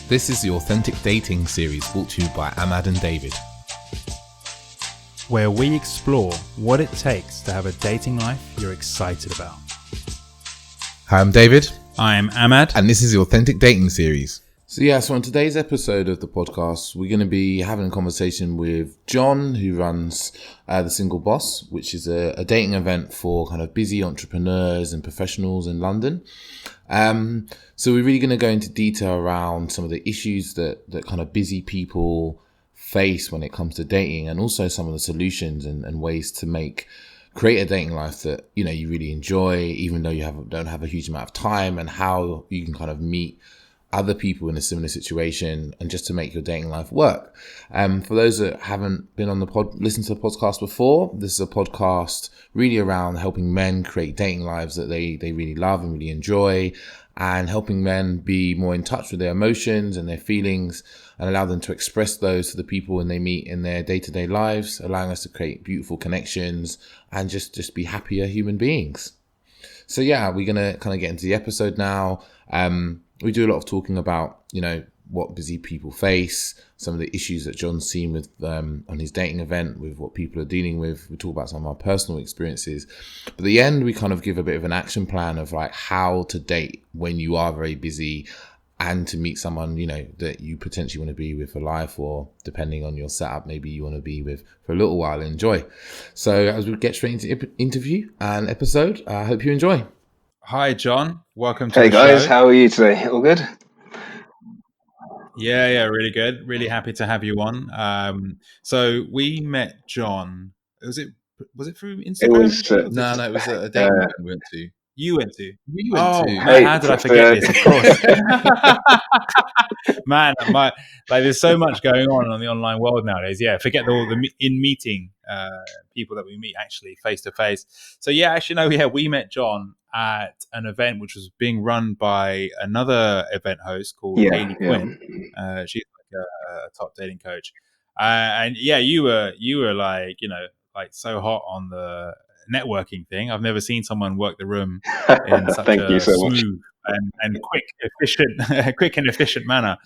This is the Authentic Dating series brought to you by Ahmad and David, where we explore what it takes to have a dating life you're excited about. Hi, I'm David. I'm Ahmad. And this is the Authentic Dating series. So on today's episode of the podcast, we're going to be having a conversation with Jon, who runs The Single Boss, which is a dating event for kind of busy entrepreneurs and professionals in London. So we're really going to go into detail around some of the issues that kind of busy people face when it comes to dating, and also some of the solutions and ways to create a dating life that, you know, you really enjoy, even though you don't have a huge amount of time, and how you can kind of meet other people in a similar situation and just to make your dating life work. For those that haven't been on listened to the podcast before, this is a podcast really around helping men create dating lives that they really love and really enjoy, and helping men be more in touch with their emotions and their feelings and allow them to express those to the people when they meet in their day-to-day lives, allowing us to create beautiful connections and just be happier human beings. So yeah, we're going to kind of get into the episode now. We do a lot of talking about, you know, what busy people face, some of the issues that Jon's seen with on his dating event, with what people are dealing with. We talk about some of our personal experiences. But at the end, we kind of give a bit of an action plan of like how to date when you are very busy, and to meet someone, you know, that you potentially want to be with for life, or depending on your setup, maybe you want to be with for a little while and enjoy. So as we get straight into interview and episode, I hope you enjoy. Hi, Jon. Welcome to the show. Hey guys, how are you today? All good? Yeah, really good. Really happy to have you on. So we met Jon. Was it through Instagram? It was no, it was a dating event we went to. You went to? We went to. Man, how did I forget this? Of course. Man, there's so much going on the online world nowadays. Yeah, forget all the meeting people that we meet actually face to face. So yeah, actually no, we met Jon at an event which was being run by another event host called Hayley Quinn. She's like a top dating coach, and yeah, you were like, you know, like so hot on the networking thing. I've never seen someone work the room in such a smooth and quick and efficient manner.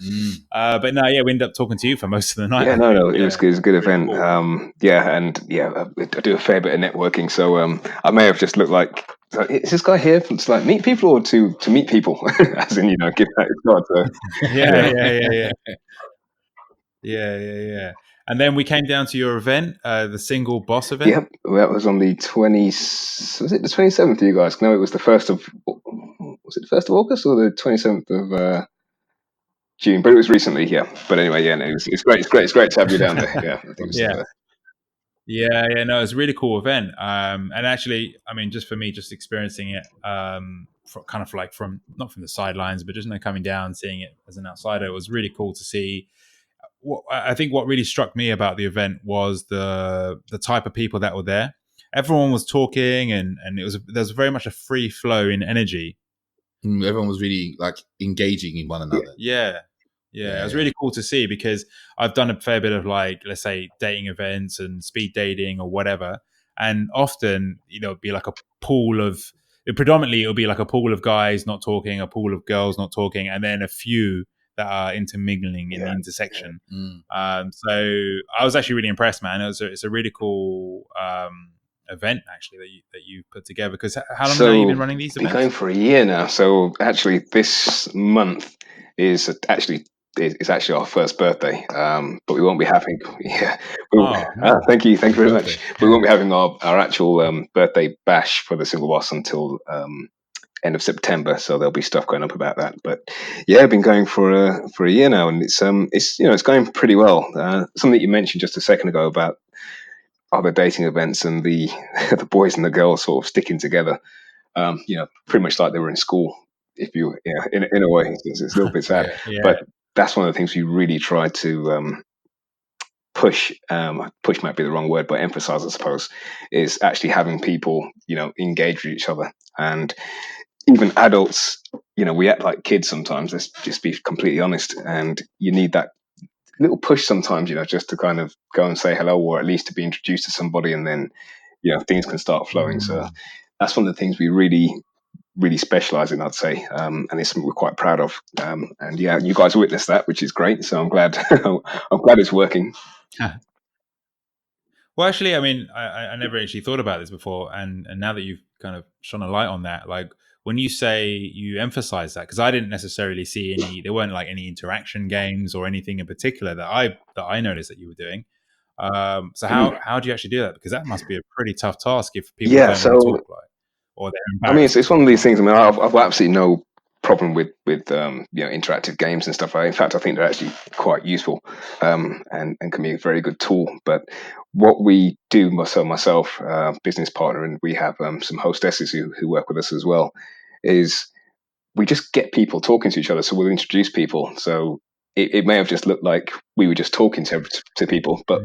But no, yeah, we ended up talking to you for most of the night. Yeah, no, it was a good event. Cool. I do a fair bit of networking, so I may have just looked like, is this guy here to like meet people or to meet people? As in, you know, give that a shot. Yeah. And then we came down to your event, the Single Boss event. Yep, that was on the 20th. Was it the 27th? You guys? No, it was the 1st of. Was it the 1st of August or the 27th of June? But it was recently, yeah. But anyway, yeah, no, it's great. It's great to have you down there. Yeah. No, it's a really cool event. And actually, I mean, just for me, just experiencing it, kind of like not from the sidelines, but just coming down, seeing it as an outsider, it was really cool to see. I think what really struck me about the event was the type of people that were there. Everyone was talking, and there was very much a free flow in energy. Everyone was really like engaging in one another. Yeah. It was really cool to see, because I've done a fair bit of, like, let's say, dating events and speed dating or whatever, and often, you know, it'd be like a pool of predominantly it'll be like a pool of guys not talking, a pool of girls not talking, and then a few that are intermingling in the intersection. So I was actually really impressed, man. It's a really cool event actually that you put together. Because how long have you been running these events? Been going for a year now. So actually, this month is actually our first birthday. But we won't be having. Thank you very much. We won't be having our actual birthday bash for the Single Boss until end of September, so there'll be stuff going up about that. But yeah, I've been going for a year now, and it's going pretty well. Something that you mentioned just a second ago about other dating events and the the boys and the girls sort of sticking together. Pretty much like they were in school. If you, in a way, it's a little bit sad, but that's one of the things we really try to push. Push might be the wrong word, but emphasize, I suppose, is actually having people, you know, engage with each other. And even adults, you know, we act like kids sometimes. Let's just be completely honest. And you need that little push sometimes, you know, just to kind of go and say hello, or at least to be introduced to somebody, and then, you know, things can start flowing. So that's one of the things we really really specialize in, I'd say, and it's something we're quite proud of. And yeah, you guys witnessed that, which is great. So I'm glad I'm glad it's working. Well, actually, I mean, I never actually thought about this before, and now that you've kind of shone a light on that, like when you say you emphasize that, because I didn't necessarily see there weren't like any interaction games or anything in particular that I noticed that you were doing. So how do you actually do that? Because that must be a pretty tough task if people don't want to talk, like, or they're embarrassed. I mean, it's one of these things. I mean, I've got absolutely no problem with interactive games and stuff. In fact, I think they're actually quite useful and can be a very good tool. But what we do, myself, business partner, and we have some hostesses who work with us as well, is we just get people talking to each other. So we'll introduce people. So it may have just looked like we were just talking to people, but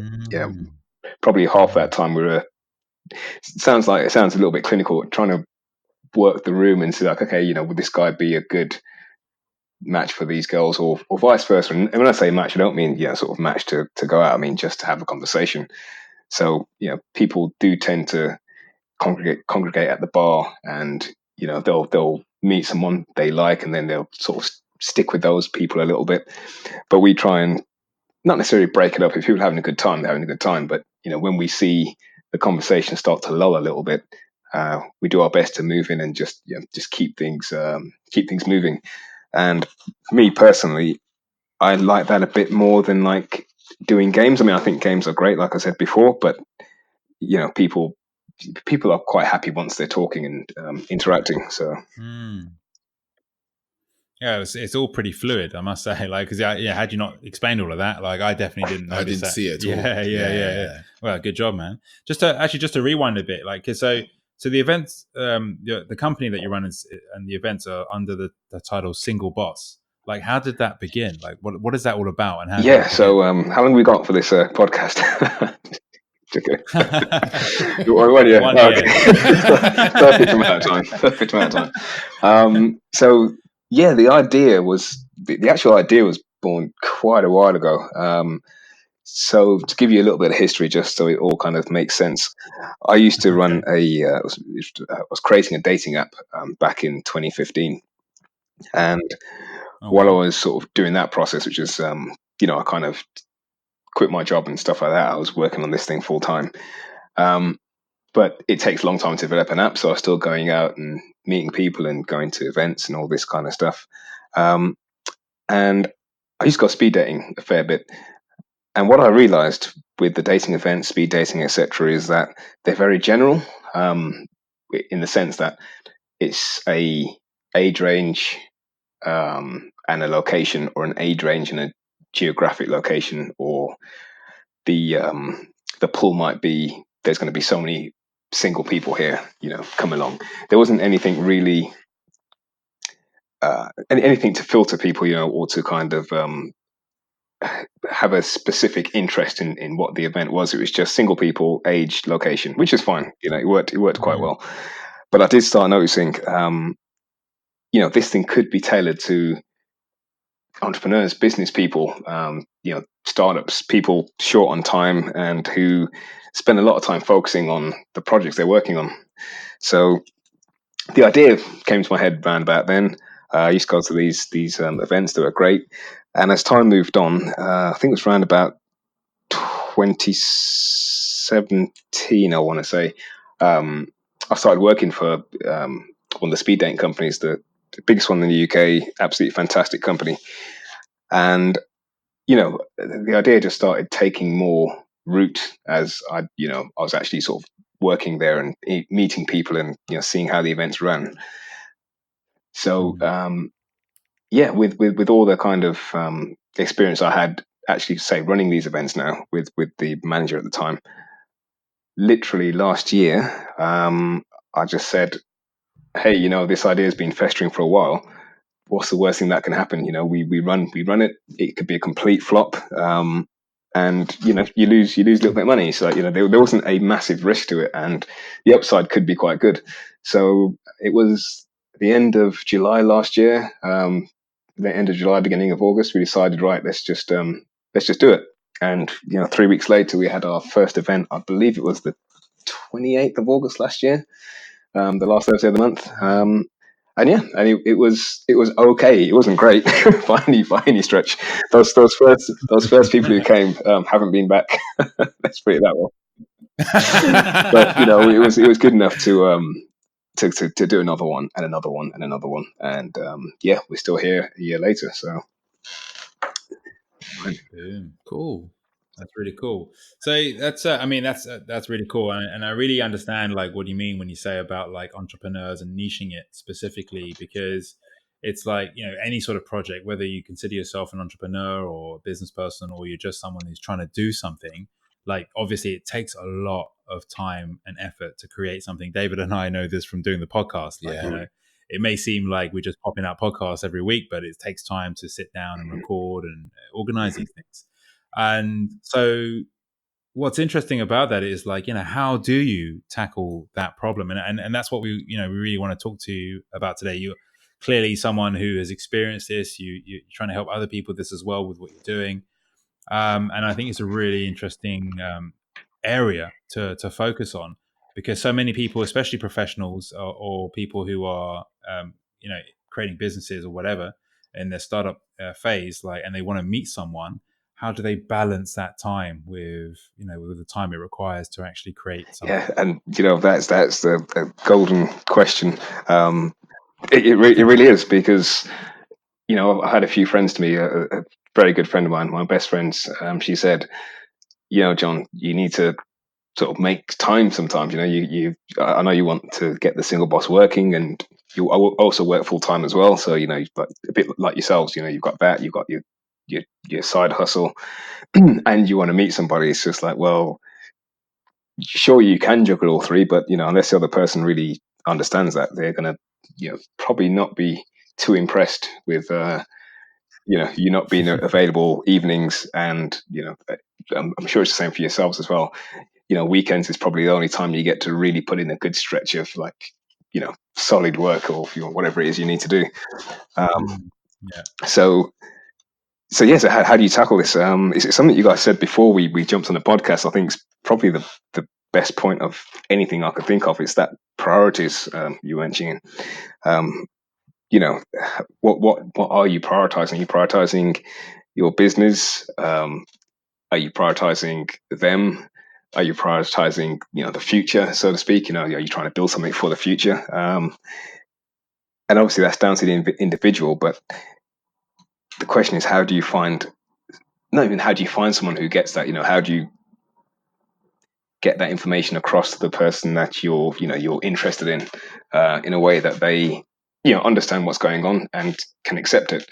probably half that time it sounds a little bit clinical, trying to work the room and see like, okay, would this guy be a good match for these girls, or vice versa? And when I say match, I don't mean sort of match to go out. I mean just to have a conversation. So people do tend to congregate at the bar, and they'll meet someone they like, and then they'll sort of stick with those people a little bit. But we try and not necessarily break it up. If people are having a good time, they're having a good time. But when we see the conversation start to lull a little bit, we do our best to move in and just keep things moving. And me personally, I like that a bit more than like doing games. I mean, I think games are great, like I said before, but people are quite happy once they're talking and interacting. So. Yeah, it's all pretty fluid, I must say. Like, because had you not explained all of that, like, I definitely didn't notice that. See it at all. Yeah. Well, good job, man. Just to rewind a bit, like, so the events, the company that you run and the events are under the title Single Boss. Like, how did that begin? Like, what is that all about? And how? Yeah. So, how long have we got for this podcast? Okay. One year. Okay. Perfect amount of time. So yeah, the actual idea was born quite a while ago. So to give you a little bit of history, just so it all kind of makes sense, I used to run I was creating a dating app back in 2015, and while I was sort of doing that process, which is I kind of quit my job and stuff like that, I was working on this thing full time. But it takes a long time to develop an app, so I was still going out and meeting people and going to events and all this kind of stuff. And I used to go speed dating a fair bit. And what I realized with the dating events, speed dating, etc., is that they're very general, in the sense that it's a age range and a location, or an age range and a geographic location, or the pull might be there's going to be so many single people here, come along. There wasn't anything really, anything to filter people, or to kind of have a specific interest in what the event was. It was just single people, age, location, which is fine. It worked quite well. But I did start noticing, this thing could be tailored to entrepreneurs, business people, startups, people short on time and who spend a lot of time focusing on the projects they're working on. So the idea came to my head around about then. I used to go to these events that were great. And as time moved on, I think it was around about 2017, I want to say, I started working for one of the speed dating companies, the biggest one in the UK, absolutely fantastic company. And, the idea just started taking more root as I was actually sort of working there and meeting people and, seeing how the events ran. So, with all the kind of experience I had actually, say, running these events now with the manager at the time, literally last year, I just said, hey, this idea has been festering for a while. What's the worst thing that can happen? We run it. It could be a complete flop. And you lose a little bit of money. So there wasn't a massive risk to it, and the upside could be quite good. So it was the end of July last year. The end of July, beginning of August, we decided, right, let's just do it. And 3 weeks later, we had our first event. I believe it was the 28th of August last year, the last Thursday of the month. it was okay. It wasn't great by any stretch. Those first people who came haven't been back. Let's put it that way. But it was good enough to do another one and another one and another one, and we're still here a year later. So cool. That's really cool. So that's that's really cool, and I really understand like what you mean when you say about like entrepreneurs and niching it specifically, because it's like any sort of project, whether you consider yourself an entrepreneur or a business person, or you're just someone who's trying to do something. Like obviously, it takes a lot of time and effort to create something. David and I know this from doing the podcast. Like, it may seem like we're just popping out podcasts every week, but it takes time to sit down and record and organize these things. And so what's interesting about that is like, how do you tackle that problem? And that's what we really want to talk to you about today. You're clearly someone who has experienced this. You're trying to help other people this as well with what you're doing. And I think it's a really interesting area to focus on, because so many people, especially professionals or people who are, creating businesses or whatever in their startup phase, like, and they want to meet someone. How do they balance that time with the time it requires to actually create something? Yeah, and that's the golden question. It really is, because I had a few friends to me. A very good friend of mine, my best friends. She said, Jon, you need to sort of make time sometimes. I know you want to get the Single Boss working, and you also work full time as well. So but a bit like yourselves, you've got that, you've got your side hustle, and you want to meet somebody. It's just like, well, sure, you can juggle all three, but unless the other person really understands that, they're gonna probably not be too impressed with you not being available evenings, and I'm sure it's the same for yourselves as well. Weekends is probably the only time you get to really put in a good stretch of like solid work, or whatever it is you need to do. So yes, how do you tackle this? Is it something you guys said before we jumped on the podcast? I think it's probably the best point of anything I could think of. It's that priorities you mentioning. What are you prioritizing? Are you prioritizing your business? Are you prioritizing them? Are you prioritizing the future, so to speak? Are you trying to build something for the future? And obviously that's down to the individual, but the question is, how do you find someone who gets that? How do you get that information across to the person that you're interested in a way that they understand what's going on and can accept it?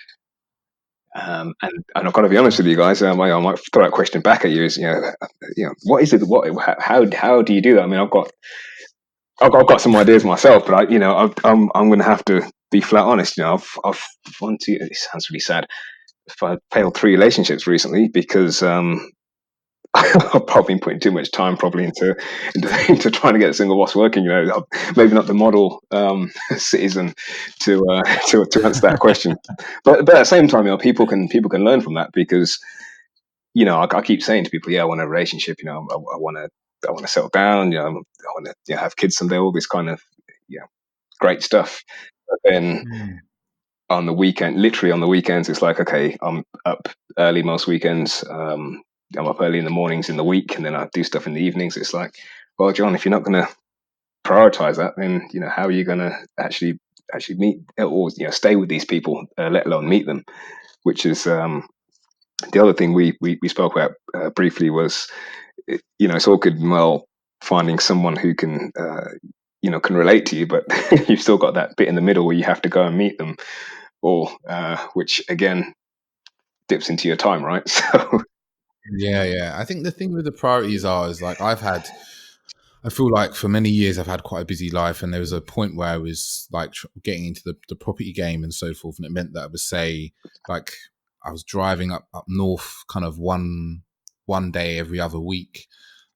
And I've got to be honest with you guys. I might throw that question back at you. Is what is it? How do you do that? I mean, I've got some ideas myself, but I'm going to have to be flat honest. I've it sounds really sad. I've failed 3 relationships recently because I've probably been putting too much time probably into trying to get a Single Boss working. Maybe not the model citizen to answer that question, but at the same time, people can learn from that, because I keep saying to people, I want a relationship. I want to settle down. I want to have kids someday. All this kind of great stuff. But then on the weekends, it's like, okay, I'm up early most weekends. I'm up early in the mornings in the week, and then I do stuff in the evenings. It's like, well, Jon, if you're not going to prioritize that, then how are you going to actually meet or stay with these people, let alone meet them? Which is the other thing we spoke about briefly was, it's all good and well finding someone who can can relate to you, but you've still got that bit in the middle where you have to go and meet them, or which again dips into your time, right? So. Yeah. I think the thing with the priorities is like I feel like for many years I've had quite a busy life, and there was a point where I was like getting into the property game and so forth, and it meant that I would say like I was driving up north kind of one day every other week,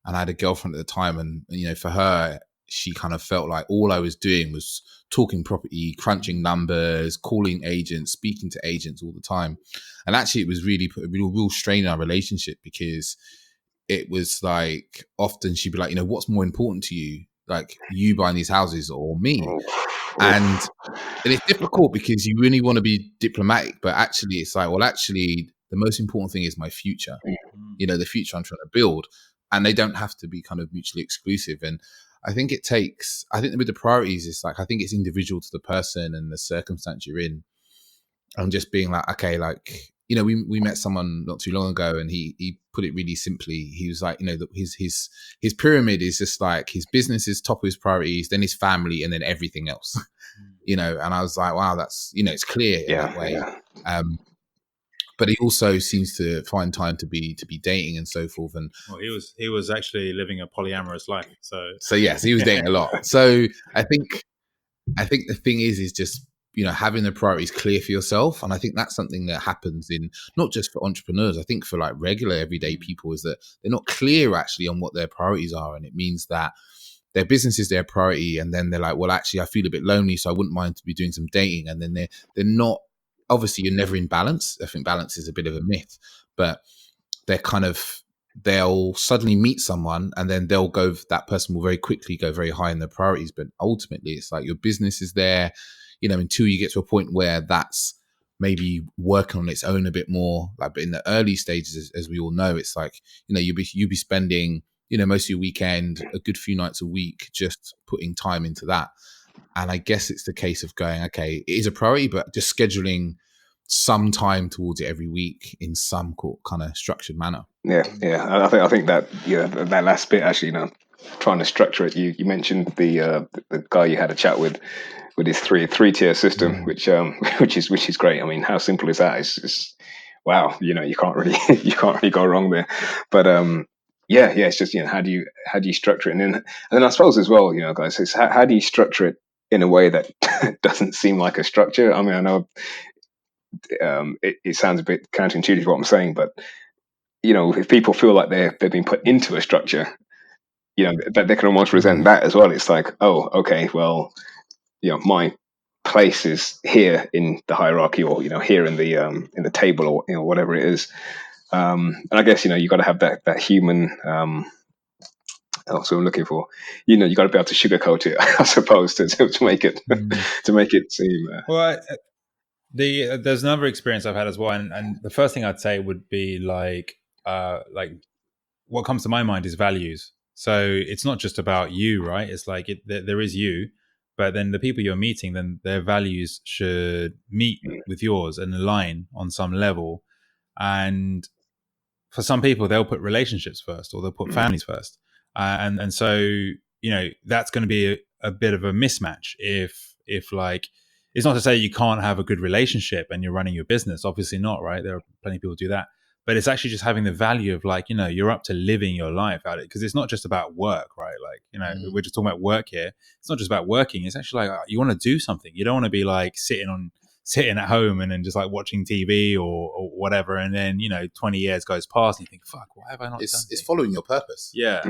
and I had a girlfriend at the time, and for her, she kind of felt like all I was doing was talking property, crunching numbers, calling agents, speaking to agents all the time. And actually it was really put a real strain on our relationship, because it was like often she'd be like, what's more important to you? like you buying these houses or me? And it's difficult because you really want to be diplomatic, but actually it's like, well, actually the most important thing is my future, the future I'm trying to build, and they don't have to be kind of mutually exclusive. And I think with the priorities, it's like, I think it's individual to the person and the circumstance you're in. I'm just being like, okay, like, we met someone not too long ago, and he put it really simply. He was like, his pyramid is just like, his business is top of his priorities, then his family, and then everything else. And I was like, wow, that's, it's clear in that way. Yeah. But he also seems to find time to be dating and so forth. And he was actually living a polyamorous life. So yes, he was dating a lot. So I think the thing is just, having the priorities clear for yourself. And I think that's something that happens in not just for entrepreneurs. I think for like regular everyday people, is that they're not clear actually on what their priorities are. And it means that their business is their priority. And then they're like, well, actually I feel a bit lonely, so I wouldn't mind to be doing some dating. And then they're not, obviously you're never in balance. I think balance is a bit of a myth, but they'll suddenly meet someone, and then that person will very quickly go very high in their priorities. But ultimately it's like your business is there, until you get to a point where that's maybe working on its own a bit more. Like, but in the early stages, as we all know, it's like, you'll be spending, most of your weekend, a good few nights a week, just putting time into that. And I guess it's the case of going, okay, it is a priority, but just scheduling some time towards it every week in some kind of structured manner. Yeah. I think that that last bit actually, trying to structure it. You mentioned the guy you had a chat with his three-tier system, which is great. I mean, how simple is that? It's wow. You can't really go wrong there. But it's just how do you structure it, and then I suppose as well, guys, it's how do you structure it in a way that doesn't seem like a structure? I mean, I know it sounds a bit counterintuitive what I'm saying, but if people feel like they've been put into a structure, that they can almost resent that as well. It's like, oh, okay, well, my place is here in the hierarchy, or here in the table, or whatever it is. And I guess you got to have that human. That's what I'm looking for. You got to be able to sugarcoat it, I suppose, to make it to make it seem. Well, there's another experience I've had as well, and the first thing I'd say would be like what comes to my mind is values. So it's not just about you, right? It's like there is you, but then the people you're meeting, then their values should meet with yours and align on some level. And for some people, they'll put relationships first, or they'll put families first. And so, that's going to be a bit of a mismatch if like, it's not to say you can't have a good relationship and you're running your business. Obviously not, right? There are plenty of people who do that. But it's actually just having the value of like, you're up to living your life out it, because it's not just about work, right? Like, we're just talking about work here. It's not just about working. It's actually like, you want to do something. You don't want to be like sitting at home and then just like watching TV or whatever. And then, 20 years goes past and you think, fuck, why have I not done this? It's following your purpose. Yeah.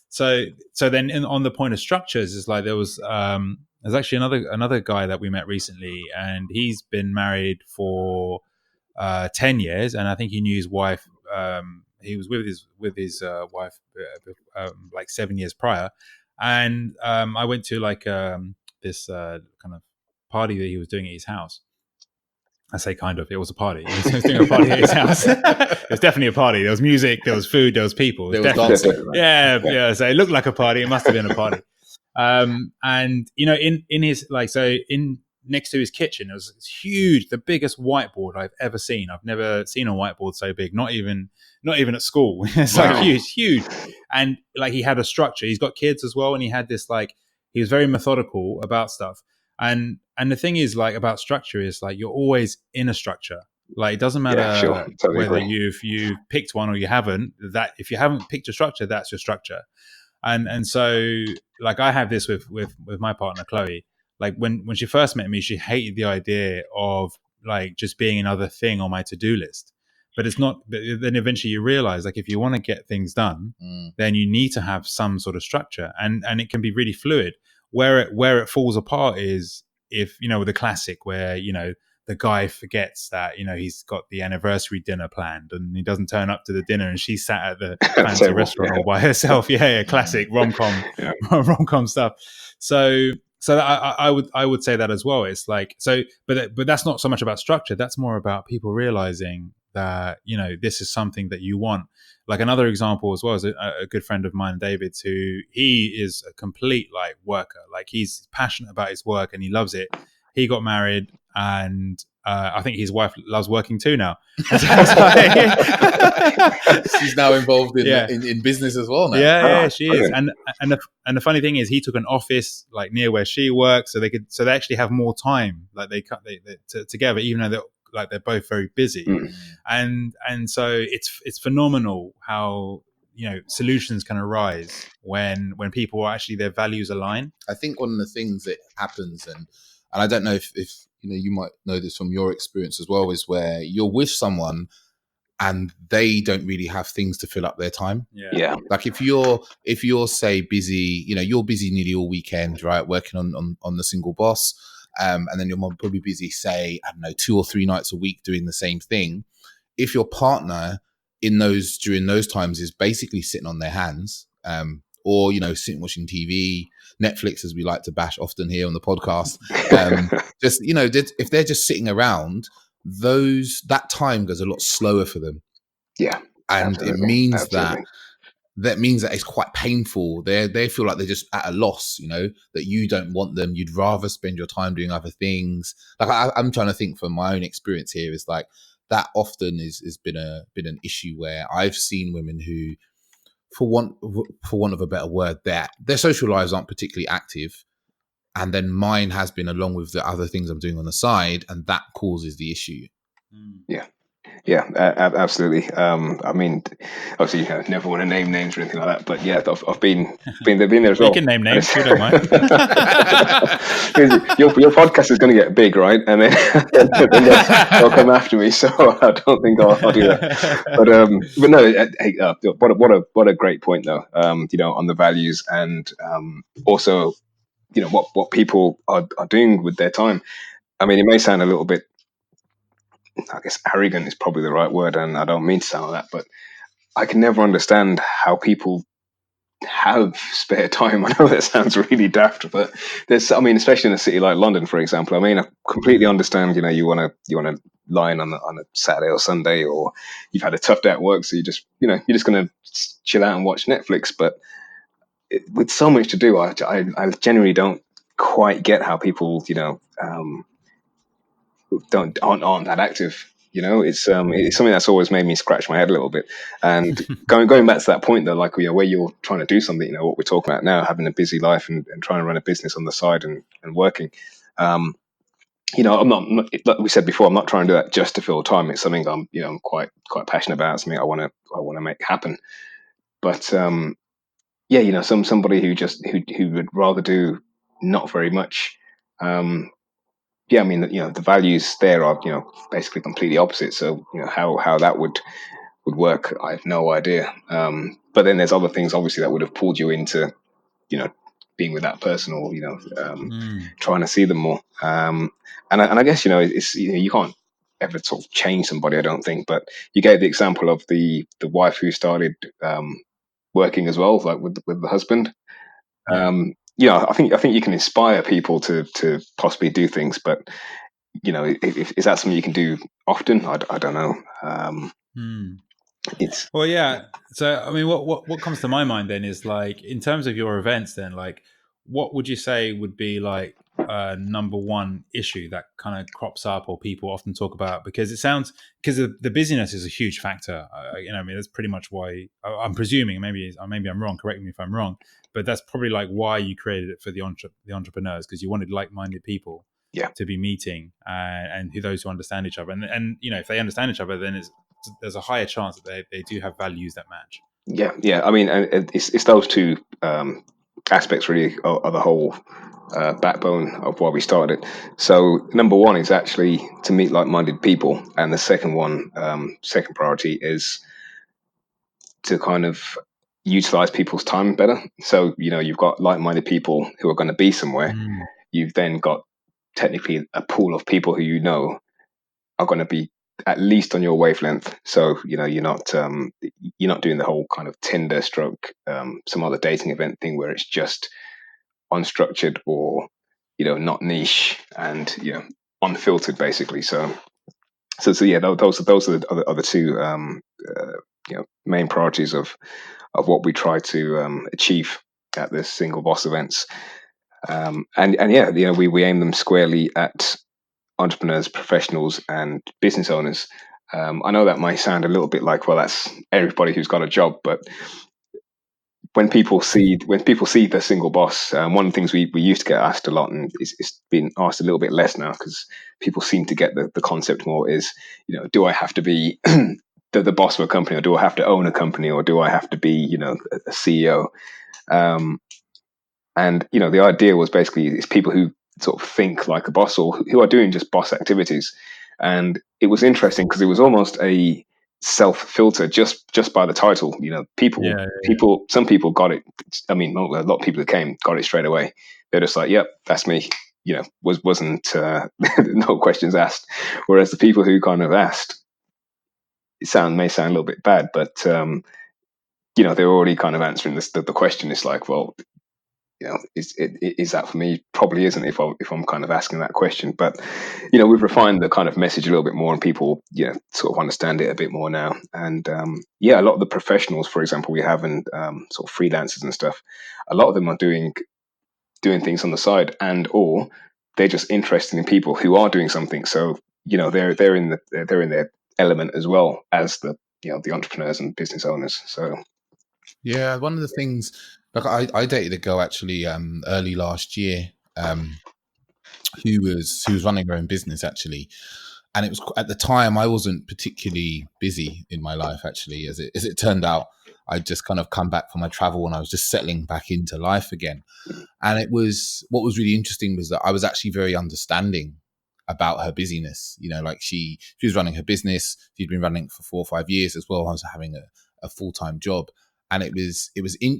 So then on the point of structures, is like there's actually another guy that we met recently, and he's been married for 10 years, and I think he knew his wife. He was with his wife like 7 years prior, and I went to like this kind of party that he was doing at his house. I say kind of, it was a party. He was doing a party at his house. It was definitely a party. There was music, there was food, there was people. There was dancing. Right? Yeah. So it looked like a party. It must have been a party. And in his next to his kitchen, it was huge, the biggest whiteboard I've ever seen. I've never seen a whiteboard so big, not even at school. It's like huge. And like, he had a structure. He's got kids as well, and he had this he was very methodical about stuff. And the thing is, like, about structure is like, you're always in a structure. Like, it doesn't matter totally whether you've picked one or you haven't. That if you haven't picked a structure, that's your structure. And so, like, I have this with my partner Chloe. Like, when she first met me, she hated the idea of like just being another thing on my to-do list. But it's not. But then eventually you realize, like, if you want to get things done, then you need to have some sort of structure, and it can be really fluid. Where it falls apart is if, with the classic where, the guy forgets that, he's got the anniversary dinner planned and he doesn't turn up to the dinner and she's sat at the fancy restaurant all by herself. Classic rom-com stuff. So I would say that as well. It's like, but that's not so much about structure. That's more about people realizing that, this is something that you want. Like another example as well is a good friend of mine, David, who he is a complete like worker. Like he's passionate about his work and he loves it. He got married and I think his wife loves working too now. She's now involved in business as well now. Yeah, she is. And the funny thing is, he took an office like near where she works, so they actually have more time. Like they together, even though they're both very busy. And so it's phenomenal how solutions can arise when people are actually, their values align. I think one of the things that happens, and I don't know if you might know this from your experience as well, is where you're with someone and they don't really have things to fill up their time. Yeah. Like if you're say busy, you're busy nearly all weekend, right? Working on the Single Boss. And then you're probably busy, say, I don't know, 2 or 3 nights a week doing the same thing. If your partner during those times is basically sitting on their hands, or, sitting watching TV, Netflix, as we like to bash often here on the podcast, if they're just sitting around, that time goes a lot slower for them. Yeah. And it means that means that it's quite painful. They feel like they're just at a loss, that you don't want them. You'd rather spend your time doing other things. Like I'm trying to think from my own experience here, is like that often has been an issue where I've seen women who, for want of a better word, their social lives aren't particularly active. And then mine has been, along with the other things I'm doing on the side, and that causes the issue. Yeah. Yeah, absolutely. I mean, obviously, never want to name names or anything like that, but yeah, I've been there as well. You can name names, you don't mind. your podcast is going to get big, right? And then they'll come after me, so I don't think I'll do that. But no, what a great point though. On the values and also, what people are doing with their time. I mean, it may sound a little bit, I guess arrogant is probably the right word, and I don't mean to sound like that, but I can never understand how people have spare time. I know that sounds really daft, but especially in a city like London, for example. I mean, I completely understand. You want to line on a Saturday or Sunday, or you've had a tough day at work, so you're just going to chill out and watch Netflix. But with so much to do, I genuinely don't quite get how people aren't that active. It's something that's always made me scratch my head a little bit. And going back to that point though, like where you're trying to do something, what we're talking about now, having a busy life and trying to run a business on the side and working. I'm not, like we said before, I'm not trying to do that just to fill time. It's something I'm quite passionate about. Something I want to make happen. But somebody who would rather do not very much. Yeah, I mean, the values there are, basically completely opposite. So, how that would work, I have no idea. But then there's other things, obviously, that would have pulled you into, being with that person or, trying to see them more. And I guess, it's, you can't ever sort of change somebody, I don't think. But you gave the example of the wife who started working as well, like with the husband. I think you can inspire people to possibly do things, but is that something you can do often? I don't know. It's So I mean, what comes to my mind then is like, in terms of your events, then like, what would you say would be like number one issue that kind of crops up or people often talk about? Because the busyness is a huge factor. I mean, that's pretty much why I'm presuming. Maybe I'm wrong. Correct me if I'm wrong. But that's probably like why you created it for the entrepreneurs, because you wanted like-minded people to be meeting and those who understand each other. And if they understand each other, then there's a higher chance that they do have values that match. Yeah. I mean, it's those two aspects really are the whole backbone of why we started. So number one is actually to meet like-minded people, and the second priority is to kind of utilize people's time better. So you've got like-minded people who are going to be somewhere. You've then got technically a pool of people who are going to be at least on your wavelength. So, you're not doing the whole kind of Tinder stroke, some other dating event thing where it's just unstructured or, not niche and, unfiltered basically. So yeah, those are the other two, main priorities of what we try to achieve at the Single Boss events. And yeah, we aim them squarely at entrepreneurs, professionals, and business owners. I know that might sound a little bit like, well, that's everybody who's got a job, but when people see the Single Boss, one of the things we used to get asked a lot, and it's been asked a little bit less now because people seem to get the concept more, is, do I have to be the boss of a company, or do I have to own a company, or do I have to be, a CEO? And the idea was basically it's people who sort of think like a boss or who are doing just boss activities. And it was interesting because it was almost a self-filter just by the title. Some people got it. I mean, a lot of people who came got it straight away. They're just like, yep, that's me. Wasn't no questions asked. Whereas the people who kind of asked, may sound a little bit bad, but they're already kind of answering the question. It's like, well, is that for me? Probably isn't if I'm kind of asking that question. But we've refined the kind of message a little bit more, and people sort of understand it a bit more now. And a lot of the professionals, for example, we have, and sort of freelancers and stuff, a lot of them are doing things on the side, and or they're just interested in people who are doing something. So they're in their element as well as the the entrepreneurs and business owners. So yeah, one of the things, like I dated a girl actually early last year who was running her own business actually, and it was at the time I wasn't particularly busy in my life actually. As it turned out, I'd just kind of come back from my travel and I was just settling back into life again. And what was really interesting was that I was actually very understanding about her busyness. Like she was running her business. She'd been running it for 4 or 5 years as well. I was having a full-time job. And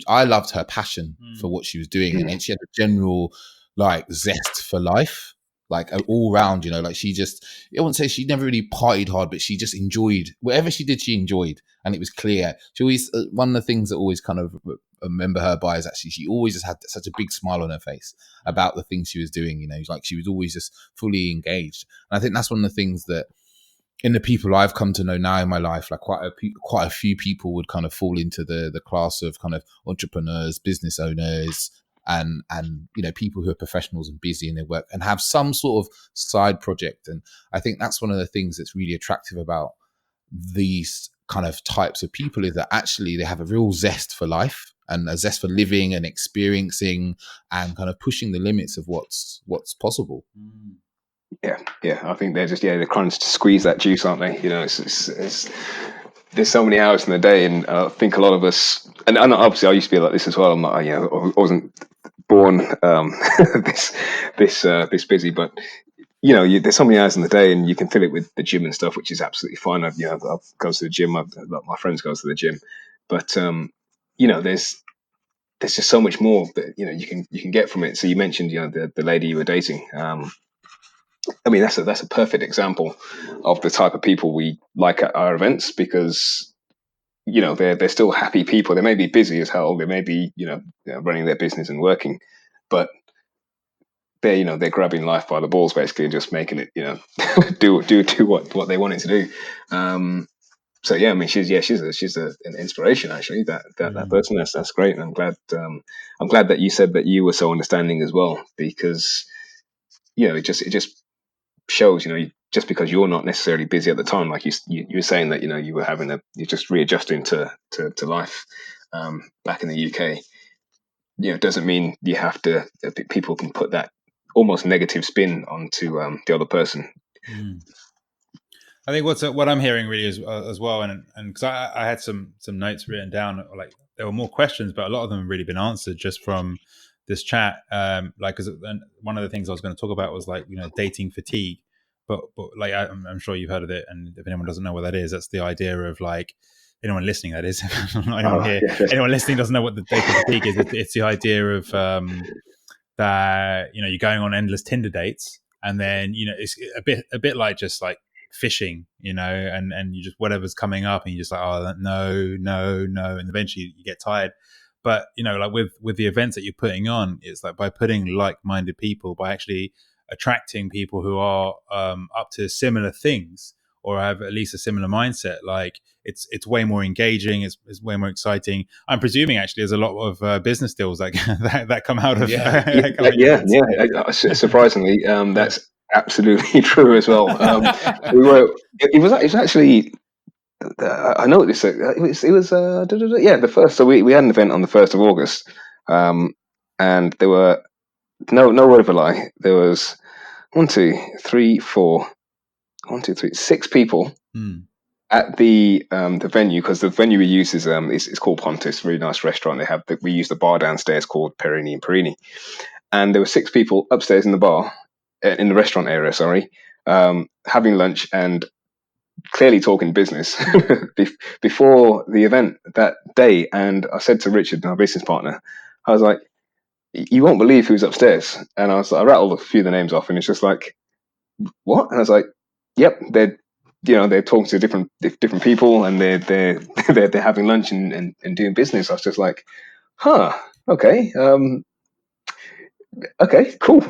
I loved her passion for what she was doing. And she had a general like zest for life, like all round, like she just, I wouldn't say she never really partied hard, but she just enjoyed whatever she did, she enjoyed. And it was clear. She always, one of the things that always kind of remember her by is actually she always just had such a big smile on her face about the things she was doing, like she was always just fully engaged. And I think that's one of the things that in the people I've come to know now in my life, like quite a few people would kind of fall into the class of kind of entrepreneurs, business owners, and people who are professionals and busy in their work and have some sort of side project. And I think that's one of the things that's really attractive about these kind of types of people, is that actually they have a real zest for life and a zest for living and experiencing and kind of pushing the limits of what's possible. Yeah. I think they're just they're trying to squeeze that juice, aren't they? It's there's so many hours in the day, and I think a lot of us, and obviously I used to be like this as well. I'm not, I wasn't born this busy, but there's so many hours in the day, and you can fill it with the gym and stuff, which is absolutely fine. I've gone to the gym. My friends go to the gym, but there's just so much more that you can get from it. So you mentioned the lady you were dating. I mean, that's a perfect example of the type of people we like at our events, because they're still happy people. They may be busy as hell. They may be running their business and working, but they're grabbing life by the balls basically and just making it do what they want it to do. So yeah, I mean, she's an inspiration actually. That person, that's great. And I'm glad that you said that you were so understanding as well, because it just shows, just because you're not necessarily busy at the time, like you were saying that you were you're just readjusting to life back in the UK. Doesn't mean you have to. People can put that almost negative spin onto the other person. I think what I'm hearing really is as well, and because I had some notes written down, like there were more questions, but a lot of them have really been answered just from this chat. Because one of the things I was going to talk about was like dating fatigue, but like I'm sure you've heard of it, and if anyone doesn't know what that is, that's the idea of like anyone listening, that is, not anyone here, anyone listening doesn't know what the dating fatigue is. It's the idea of that you're going on endless Tinder dates, and then it's a bit like just like fishing, and you just, whatever's coming up, and you're just like, oh, no, and eventually you get tired. But like with the events that you're putting on, it's like by putting like-minded people, by actually attracting people who are up to similar things or have at least a similar mindset, like it's way more engaging, it's way more exciting. I'm presuming actually there's a lot of business deals that that come out of surprisingly, that's absolutely true as well. It was actually, I noticed it was the first. So we had an event on the 1st of August, and there were no word of a lie. There was 6 people at the venue, because the venue we use is it's called Pontus, really nice restaurant. We use the bar downstairs called Perini and Perini, and there were 6 people upstairs in the bar, in the restaurant area. Sorry, having lunch and clearly talking business before the event that day. And I said to Richard, our business partner, I was like, "You won't believe who's upstairs." And I rattled a few of the names off, and it's just like, "What?" And I was like, "Yep, they're talking to different people, and they're having lunch and doing business." I was just like, "Huh, okay, okay, cool."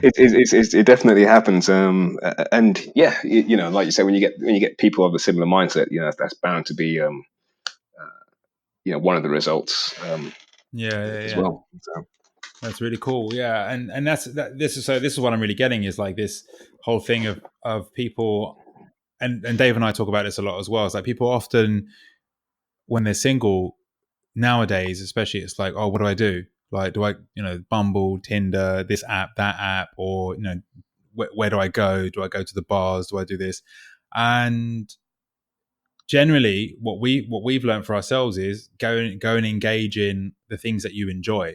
It definitely happens. And yeah, like you say, when you get people of a similar mindset, that's bound to be one of the results. As well. So. That's really cool. Yeah. And this is what I'm really getting, is like this whole thing of people, and Dave and I talk about this a lot as well. It's like people often, when they're single nowadays, especially, it's like, oh, what do I do? Like, do I, Bumble, Tinder, this app, that app, or, where do I go? Do I go to the bars? Do I do this? And generally what we've learned for ourselves is go and engage in the things that you enjoy.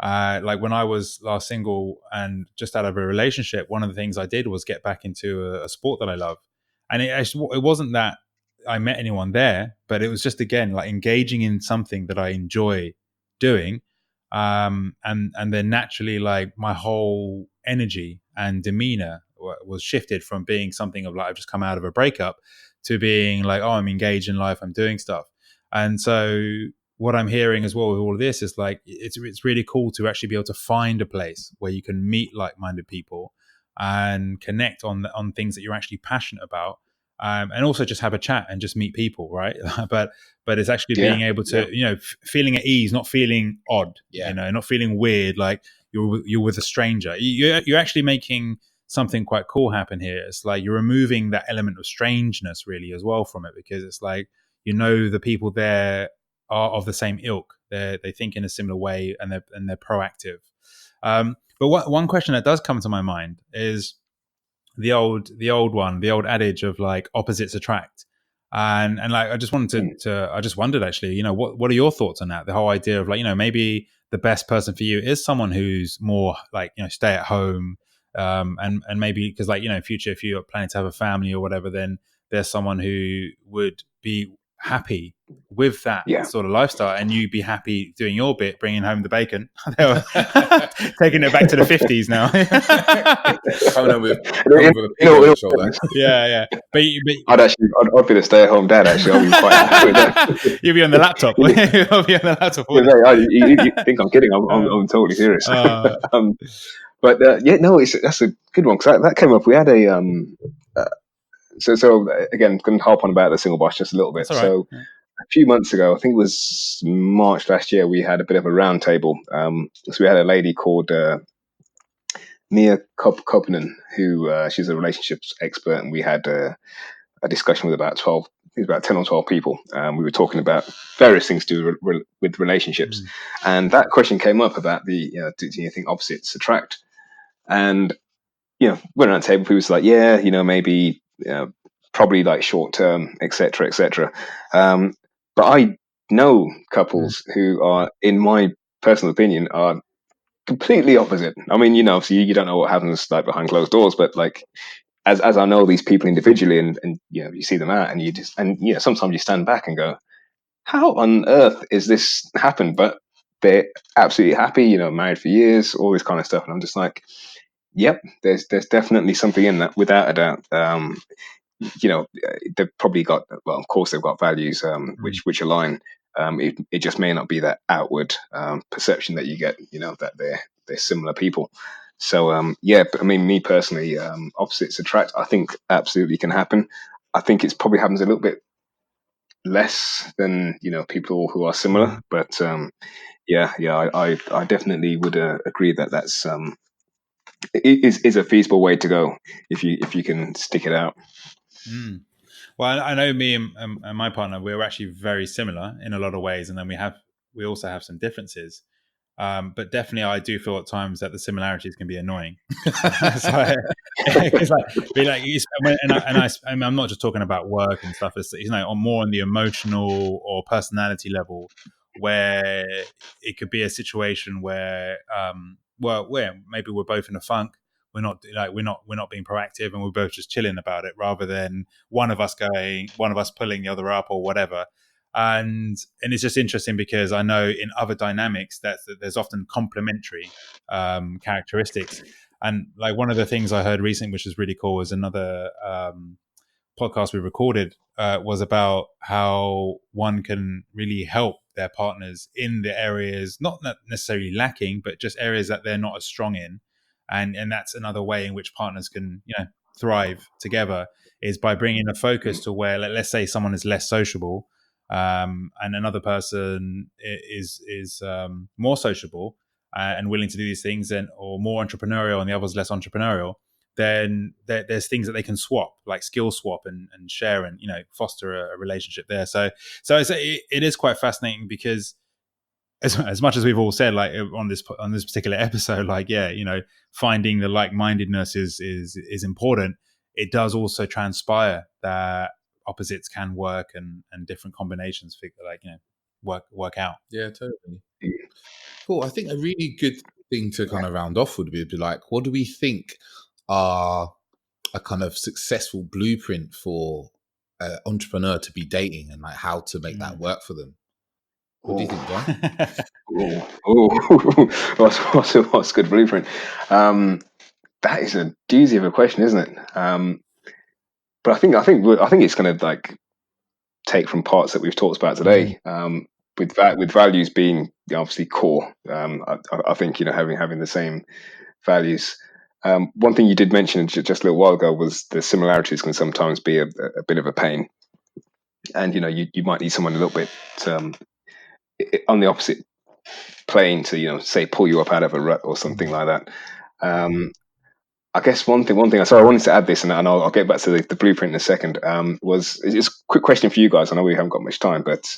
Like when I was last single and just out of a relationship, one of the things I did was get back into a sport that I love. And it wasn't that I met anyone there, but it was just, again, like engaging in something that I enjoy doing. And then naturally, like my whole energy and demeanor was shifted from being something of like, I've just come out of a breakup, to being like, oh, I'm engaged in life, I'm doing stuff. And so what I'm hearing as well with all of this is like, it's really cool to actually be able to find a place where you can meet like-minded people and connect on things that you're actually passionate about, and also just have a chat and just meet people, right? but it's actually being able to, feeling at ease, not feeling odd, not feeling weird, like you're with a stranger. You're actually making something quite cool happen here. It's like you're removing that element of strangeness really as well from it, because it's like, the people there are of the same ilk. They think in a similar way, and they're proactive. But one question that does come to my mind is the old adage of like opposites attract. And like, I just wondered actually, what are your thoughts on that? The whole idea of like, maybe the best person for you is someone who's more like, stay at home, and maybe because like, in future, if you're planning to have a family or whatever, then there's someone who would be happy with that sort of lifestyle, and you'd be happy doing your bit, bringing home the bacon. Taking it back to the 50s now. Coming home with a pig on your shoulder. Yeah. But I'd be the stay-at-home dad. Actually, I'll be quite happy with that. You'll be on the laptop. You'll be on the laptop. You think I'm kidding? I'm totally serious. But that's a good one, because that came up. We had a so again, going to harp on about the single boss just a little bit. So a few months ago, I think it was March last year, we had a bit of a round table. So we had a lady called Mia Kopinen, who she's a relationships expert, and we had a discussion with about 10 or 12 people. We were talking about various things to do with relationships, and that question came up about do you think opposites attract? And went around the table. People was like, maybe. Probably like short term, etc., etc. But I know couples who are, in my personal opinion, are completely opposite. I mean, obviously you don't know what happens like behind closed doors, but like as I know these people individually, and you see them out, and sometimes you stand back and go, how on earth is this happened? But they're absolutely happy, married for years, all this kind of stuff, and I'm just like, Yep, there's definitely something in that, without a doubt. They've probably got, well, of course they've got values which align. It just may not be that outward perception that you get, that they're similar people. So but I mean, me personally, opposites attract, I think absolutely can happen. I think it's probably happens a little bit less than people who are similar, but I definitely would agree that that's it is a feasible way to go if you can stick it out. Well, I know me and my partner, we're actually very similar in a lot of ways, and then we also have some differences. But definitely, I do feel at times that the similarities can be annoying. So, it's I'm not just talking about work and stuff. It's on more on the emotional or personality level, where it could be a situation where, maybe we're both in a funk. We're not being proactive, and we're both just chilling about it, rather than one of us pulling the other up or whatever. And it's just interesting because I know in other dynamics that there's often complementary characteristics. And like one of the things I heard recently, which was really cool, was another podcast we recorded was about how one can really help their partners in the areas not necessarily lacking, but just areas that they're not as strong in. And that's another way in which partners can thrive together, is by bringing a focus to where, let's say someone is less sociable, and another person is more sociable and willing to do these things, or more entrepreneurial, and the other's less entrepreneurial. Then there's things that they can swap, like skill swap and share, and foster a relationship there. So it is quite fascinating, because as much as we've all said, like on this particular episode, like finding the like-mindedness is important. It does also transpire that opposites can work, and different combinations work out. Yeah, totally. Cool. I think a really good thing to kind of round off would be like, what do we think are a kind of successful blueprint for an entrepreneur to be dating, and like how to make that work for them? What do you think, John? What's a good blueprint? That is a doozy of a question, isn't it? But I think it's going to like take from parts that we've talked about today. With values being obviously core. I think having the same values. One thing you did mention just a little while ago was the similarities can sometimes be a bit of a pain, and you might need someone a little bit on the opposite plane to say pull you up out of a rut or something like that. I guess one thing. Sorry, I wanted to add this, and I'll get back to the blueprint in a second. Was it's a quick question for you guys. I know we haven't got much time, but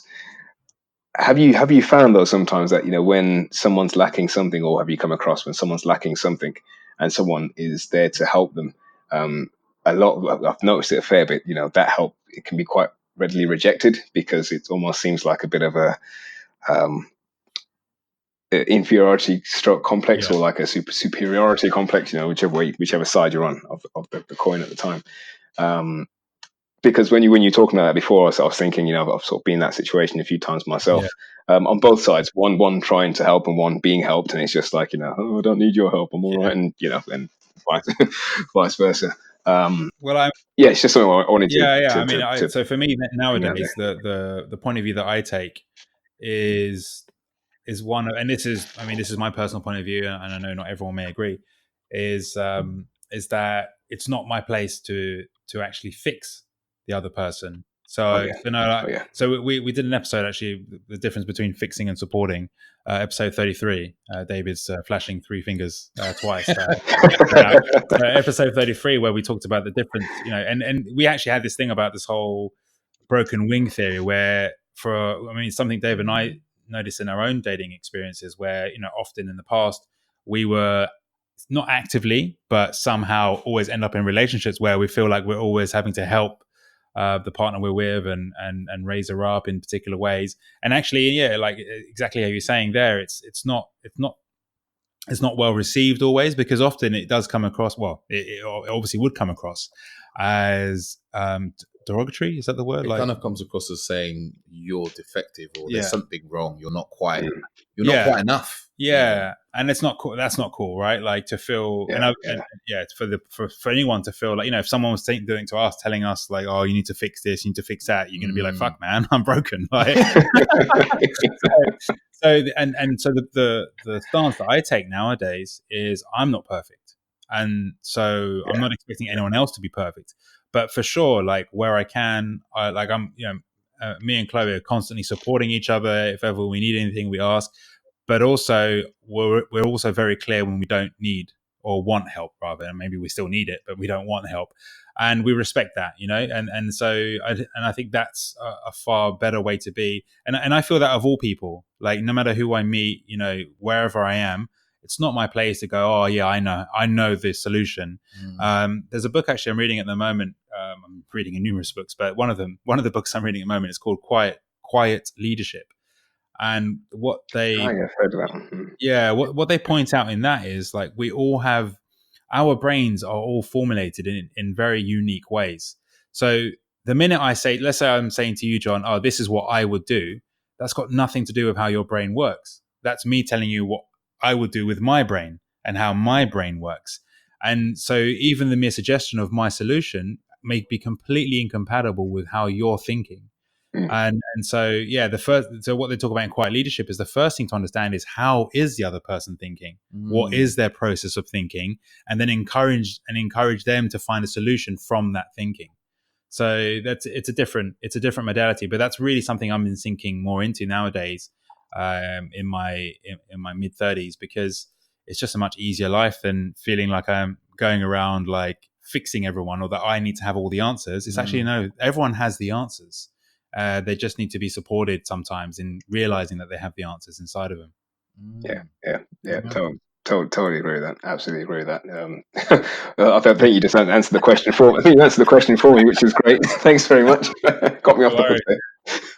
have you found though sometimes that when someone's lacking something, or have you come across when someone's lacking something and someone is there to help them? I've noticed it a fair bit. That help, it can be quite readily rejected, because it almost seems like a bit of a inferiority stroke complex, or like a superiority complex, whichever side you're on of the coin at the time. Because when you were talking about that before, I was thinking, I've sort of been in that situation a few times myself, on both sides, one trying to help and one being helped, and it's just like, I don't need your help, I'm all right, and and vice versa. It's just something I wanted to. So for me nowadays, the point of view that I take is one of, and this is my personal point of view, and I know not everyone may agree, is that it's not my place to actually fix the other person. So so we did an episode, actually, the difference between fixing and supporting, episode 33. David's flashing three fingers twice. Episode 33, where we talked about the difference, and we actually had this thing about this whole broken wing theory, where something Dave and I noticed in our own dating experiences, where often in the past we were not actively but somehow always end up in relationships where we feel like we're always having to help the partner we're with and raise her up in particular ways. And actually, like exactly how you're saying there, it's not well received always, because often it does come across, it obviously would come across as derogatory. Is that the word? It kind of comes across as saying you're defective or there's something wrong. You're not quite enough. Yeah, and it's not cool. That's not cool, right? Like to feel, for anyone to feel like, you know, if someone was doing to us, telling us like, oh, you need to fix this, you need to fix that, you're going to be like, fuck, man, I'm broken. Like, so the stance that I take nowadays is I'm not perfect, and so I'm not expecting anyone else to be perfect. But for sure, like where I can, me and Chloe are constantly supporting each other. If ever we need anything, we ask. But also, we're also very clear when we don't need or want help, rather. And maybe we still need it, but we don't want help, and we respect that, you know. And so I think that's a far better way to be. And I feel that of all people, like no matter who I meet, you know, wherever I am, it's not my place to go, oh yeah, I know this solution. There's a book actually I'm reading at the moment. I'm reading numerous books, but one of the books I'm reading at the moment is called Quiet Leadership. And what they I've heard of that one. What they point out in that is like we all have, our brains are all formulated in very unique ways. So the minute I say, let's say I'm saying to you, John, oh, this is what I would do, that's got nothing to do with how your brain works. That's me telling you what I would do with my brain and how my brain works. And so even the mere suggestion of my solution may be completely incompatible with how you're thinking. And so so what they talk about in quiet leadership is the first thing to understand is how is the other person thinking? What is their process of thinking? And then encourage them to find a solution from that thinking. So it's a different modality, but that's really something I'm been sinking more into nowadays in my mid-30s, because it's just a much easier life than feeling like I'm going around like fixing everyone or that I need to have all the answers. It's actually, no, everyone has the answers. They just need to be supported sometimes in realizing that they have the answers inside of them. Totally agree with that. Absolutely agree with that. I think you just answered the question for me. I think you answered the question for me, which is great. Thanks very much. Got me off the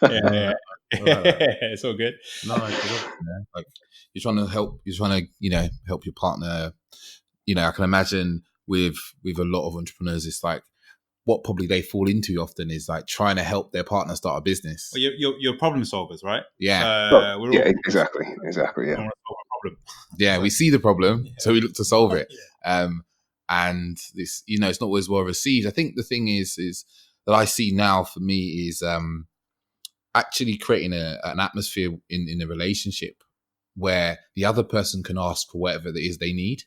hook there. It's all good. No, like you're trying to help. You're trying to, help your partner. I can imagine with a lot of entrepreneurs, it's like, what probably they fall into often is like trying to help their partner start a business. Well, you're problem solvers, right? Yeah. Exactly. Yeah. Problem. Yeah, we see the problem, so we look to solve it. And this, it's not always well received. I think the thing is that I see now for me is actually creating an atmosphere in a relationship where the other person can ask for whatever it is they need.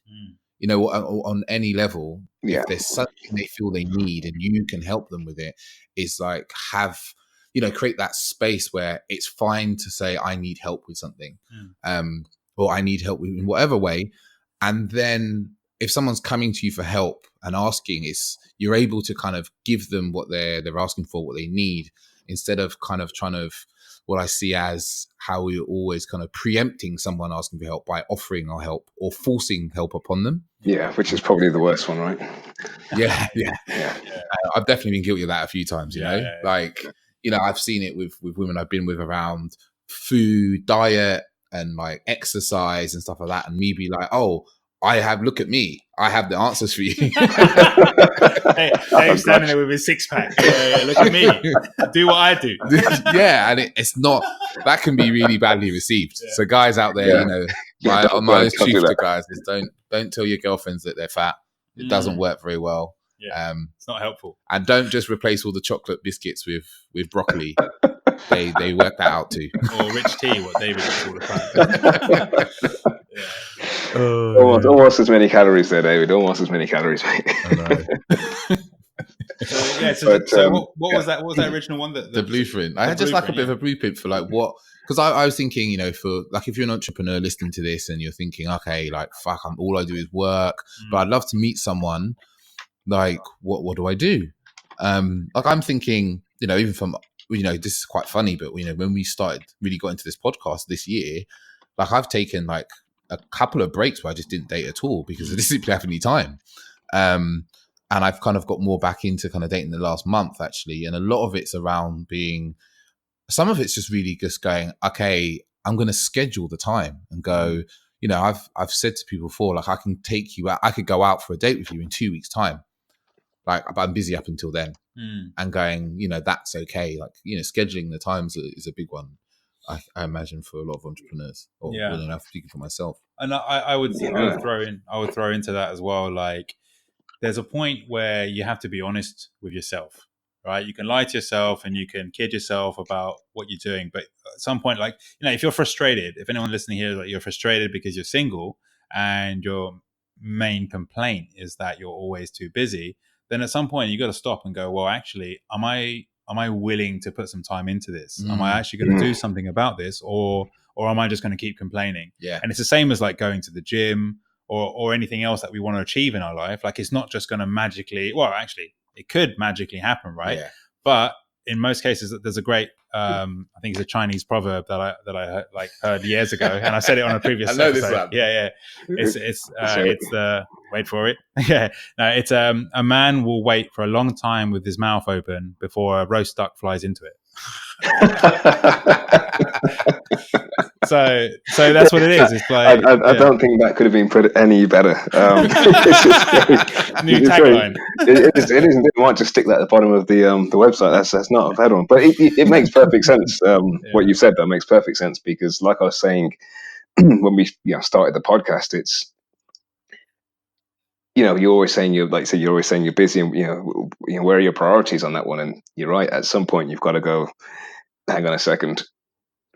On any level, if there's something they feel they need and you can help them with it, is like create that space where it's fine to say, I need help with something, or I need help in whatever way. And then if someone's coming to you for help and asking, you're able to kind of give them what they're asking for, what they need, instead of kind of trying to, what I see as how we're always kind of preempting someone asking for help by offering our help or forcing help upon them. Yeah, which is probably the worst one, right? Yeah. I've definitely been guilty of that a few times, Like, I've seen it with women I've been with around food, diet, and like exercise and stuff like that. And me be like, oh, look at me. I have the answers for you. Dave's standing there with his six-pack. Look at me. Do what I do. Yeah, and it's not, that can be really badly received. So guys out there, my truth to guys is don't tell your girlfriends that they're fat. It doesn't work very well. It's not helpful. And don't just replace all the chocolate biscuits with broccoli. They work that out too. Or rich tea, what David is all the time. Almost as many calories there, David. Almost as many calories, mate. What was that? What was that original one? The blueprint. I had just like a bit of a blueprint for like what, because I was thinking, for like if you're an entrepreneur listening to this and you're thinking, okay, like fuck, all I do is work, but I'd love to meet someone. Like, what do I do? Like I'm thinking, even from this is quite funny, but when we really got into this podcast this year, like I've taken like a couple of breaks where I just didn't date at all because I just simply have any time. And I've kind of got more back into kind of dating the last month actually. And a lot of it's around some of it's just really just going, okay, I'm going to schedule the time and go, I've said to people before, like I can take you out, I could go out for a date with you in 2 weeks time. like, but I'm busy up until then, and going, that's okay. Like, scheduling the times is a big one. I imagine for a lot of entrepreneurs, or speaking for myself. And I would throw into that as well. Like, there's a point where you have to be honest with yourself, right? You can lie to yourself and you can kid yourself about what you're doing, but at some point, like, if you're frustrated, if anyone listening here, like, you're frustrated because you're single and your main complaint is that you're always too busy, then at some point you got to stop and go, well, actually, am I willing to put some time into this? Am I actually going to do something about this, or am I just going to keep complaining? Yeah. And it's the same as like going to the gym or anything else that we want to achieve in our life. Like, it's not just going to magically, well, actually it could magically happen, right? Yeah. But in most cases, there's a great, I think it's a Chinese proverb that I heard years ago, and I said it on a previous I know episode. This one. Yeah. It's wait for it. Yeah. No, it's a man will wait for a long time with his mouth open before a roast duck flies into it. So that's what it is. It's like, I don't think that could have been put any better. New tagline. It isn't. I might just stick that at the bottom of the website. That's not a bad one, but it makes perfect sense. What you said, that makes perfect sense, because, like I was saying when we started the podcast, it's you're always saying you're busy, and where are your priorities on that one? And you're right. At some point, you've got to go, hang on a second.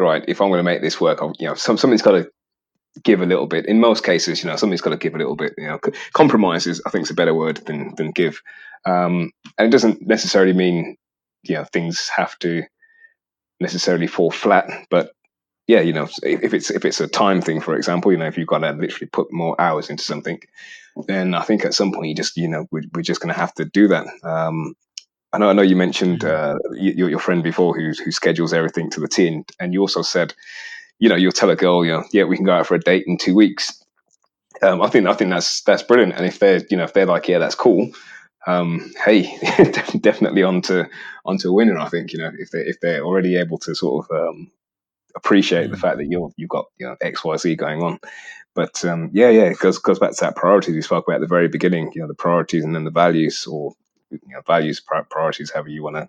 Right, if I'm going to make this work, something's got to give a little bit. In most cases, something's got to give a little bit. Compromises, I think, is a better word than give. And it doesn't necessarily mean things have to necessarily fall flat. But yeah, if it's a time thing, for example, if you've got to literally put more hours into something, then I think at some point you just we're just going to have to do that. I know you mentioned your friend before who schedules everything to the T, and you also said, you'll tell a girl, we can go out for a date in 2 weeks. I think that's brilliant. And if they're like, yeah, that's cool. Hey, definitely onto a winner. I think if they're already able to sort of appreciate the fact that you've got XYZ going on. But it goes back to that priorities we spoke about at the very beginning. The priorities and then the values, or values, priorities, however you want to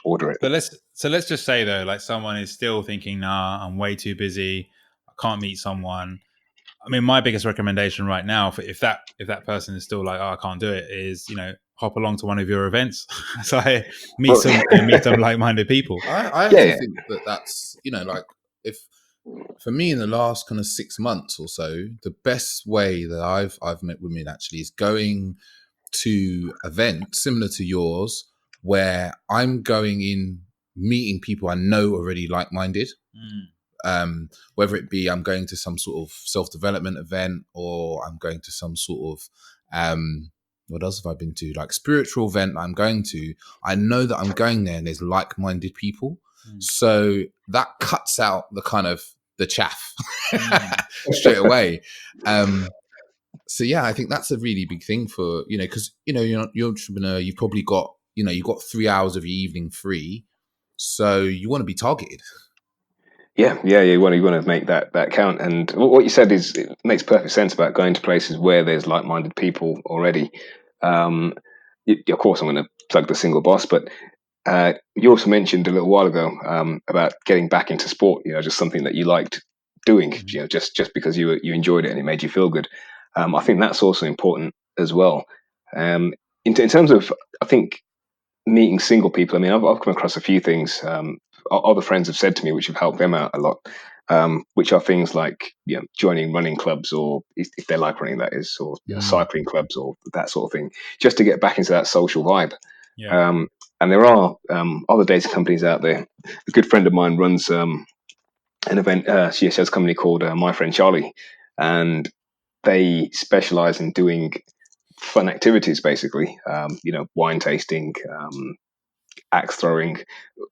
order it. But let's just say, though, like, someone is still thinking, nah, I'm way too busy, I can't meet someone. I mean, my biggest recommendation right now, if that person is still like, oh, I can't do it, is hop along to one of your events. So I meet some like-minded people. I actually think that's like, if for me in the last kind of 6 months or so, the best way that I've met women actually is going to events similar to yours, where I'm going in, meeting people I know already like-minded. Whether it be I'm going to some sort of self-development event, or I'm going to some sort of what else have I been to, like, spiritual event I'm going to, I know that I'm going there and there's like-minded people. So that cuts out the kind of the chaff straight away. So yeah, I think that's a really big thing for, because, you're an entrepreneur, you've probably got, you've got 3 hours of your evening free. So you want to be targeted. Yeah. You want to make that count. And what you said it makes perfect sense about going to places where there's like-minded people already. Of course, I'm going to plug the Single Boss, but you also mentioned a little while ago about getting back into sport. Just something that you liked doing. Just because you enjoyed it and it made you feel good. I think that's also important as well. In terms of, I think, meeting single people, I mean, I've come across a few things. Other friends have said to me, which have helped them out a lot, which are things like joining running clubs, or if they like running, that is, or cycling clubs, or that sort of thing, just to get back into that social vibe. And there are other data companies out there. A good friend of mine runs an event. She has a company called My Friend Charlie, and they specialize in doing fun activities, basically. Wine tasting, axe throwing,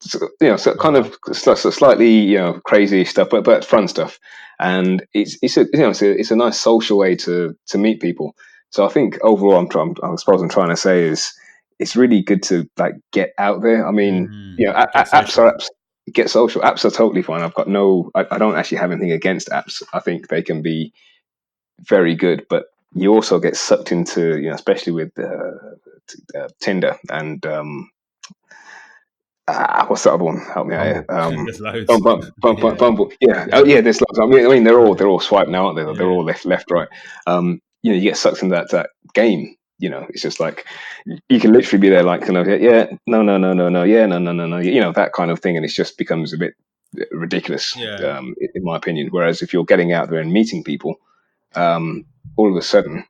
so kind of slightly crazy stuff, but fun stuff. And it's a nice social way to meet people. So I think overall, I suppose I'm trying to say is, it's really good to like get out there. I mean, apps are apps. Get social. Apps are totally fine. I've got I don't actually have anything against apps. I think they can be very good, but you also get sucked into, especially with Tinder and what's the other one? Help me out here. There's loads. Bumble. Yeah. Oh yeah, there's loads. I mean, they're all swiped now, aren't they? They're all left, right. You get sucked into that game. It's just like you can literally be there, like, kind of, yeah, no, yeah, no, that kind of thing, and it just becomes a bit ridiculous, in my opinion. Whereas if you're getting out there and meeting people, all of a sudden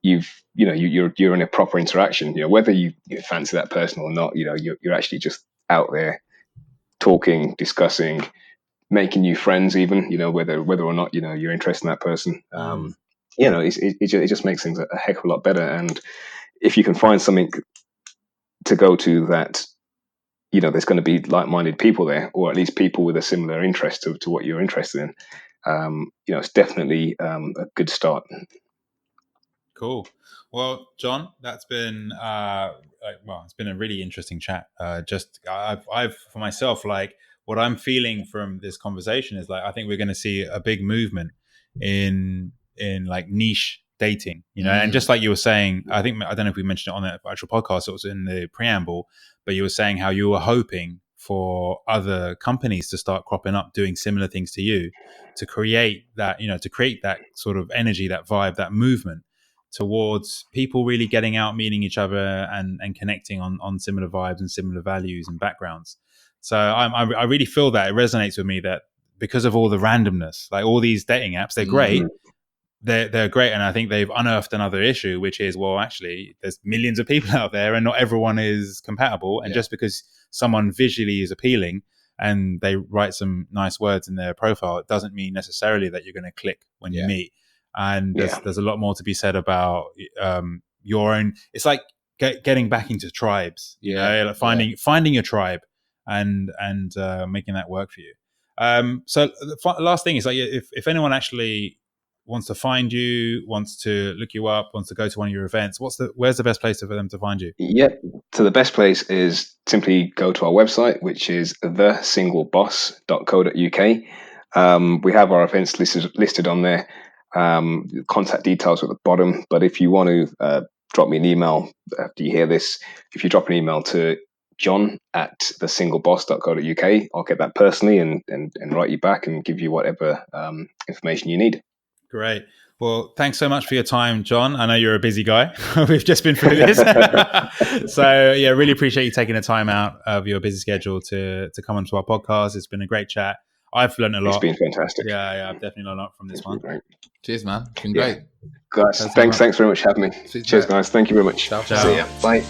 you're in a proper interaction. Whether you fancy that person or not, you're actually just out there talking, discussing, making new friends, even whether or not you're interested in that person. It just makes things a heck of a lot better. And if you can find something to go to that there's going to be like-minded people there, or at least people with a similar interest to what you're interested in, it's definitely a good start. Cool. Well, Jon, that's been it's been a really interesting chat. I've for myself, like, what I'm feeling from this conversation is, like, I think we're going to see a big movement in like niche dating, and just like you were saying, I don't know if we mentioned it on the actual podcast, it was in the preamble, but you were saying how you were hoping for other companies to start cropping up doing similar things to you, to create that sort of energy, that vibe, that movement towards people really getting out, meeting each other, and connecting on similar vibes and similar values and backgrounds. So I really feel that it resonates with me, that because of all the randomness, like all these dating apps, they're great. They're great, and I think they've unearthed another issue, which is, well, actually, there's millions of people out there, and not everyone is compatible. And just because someone visually is appealing and they write some nice words in their profile, it doesn't mean necessarily that you're going to click when you meet. And there's a lot more to be said about your own. It's like getting back into tribes, like finding your tribe and making that work for you. So the last thing is, like, if anyone actually wants to find you, wants to look you up, wants to go to one of your events, where's the best place for them to find you? Yep. So the best place is simply go to our website, which is thesingleboss.co.uk. We have our events listed on there. Contact details at the bottom. But if you want to drop me an email after you hear this, if you drop an email to john@thesingleboss.co.uk, I'll get that personally and write you back and give you whatever information you need. Great. Well, thanks so much for your time, Jon. I know you're a busy guy. We've just been through this. So, yeah, really appreciate you taking the time out of your busy schedule to come onto our podcast. It's been a great chat. I've learned a lot. It's been fantastic. Yeah, I've definitely learned a lot from this one. Great. Cheers, man. It's been great. Guys, thanks very much for having me. Cheers, guys. Thank you very much. Ciao. See ya. Bye.